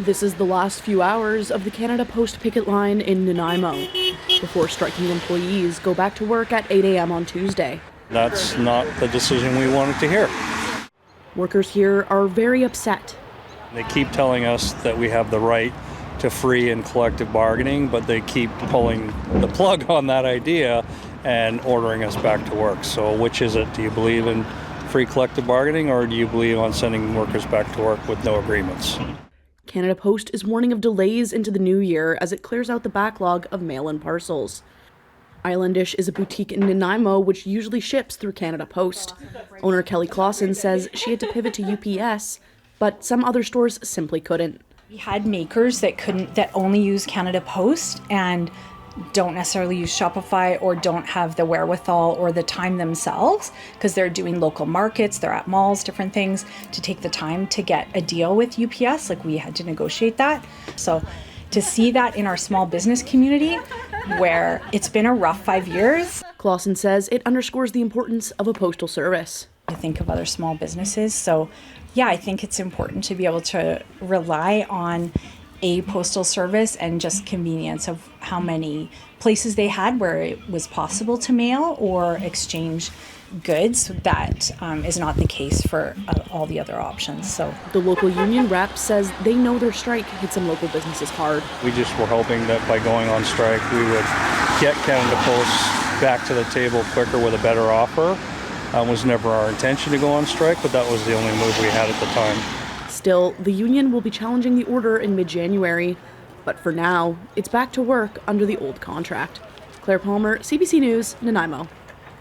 This is the last few hours of the Canada Post picket line in Nanaimo before striking employees go back to work at 8 a.m. on Tuesday. That's not the decision we wanted to hear. Workers here are very upset. They keep telling us that we have the right to free and collective bargaining, but they keep pulling the plug on that idea and ordering us back to work. So which is it? Do you believe in free collective bargaining, or do you believe on sending workers back to work with no agreements? Canada Post is warning of delays into the new year as it clears out the backlog of mail-in parcels. Islandish is a boutique in Nanaimo which usually ships through Canada Post. Owner Kelly Clausen says she had to pivot to UPS, but some other stores simply couldn't. We had makers that only use Canada Post and don't necessarily use Shopify or don't have the wherewithal or the time themselves because they're doing local markets, they're at malls, different things, to take the time to get a deal with UPS. Like, we had to negotiate that. So to see that in our small business community where it's been a rough 5 years. Clausen says it underscores the importance of a postal service. I think of other small businesses. So yeah, I think it's important to be able to rely on a postal service and just convenience of how many places they had where it was possible to mail or exchange goods. That is not the case for all the other options. So the local union rep says they know their strike hit some local businesses hard. We just were hoping that by going on strike, we would get Canada Post back to the table quicker with a better offer. It was never our intention to go on strike, but that was the only move we had at the time. Still, the union will be challenging the order in mid-January, but for now, it's back to work under the old contract. Claire Palmer, CBC News, Nanaimo.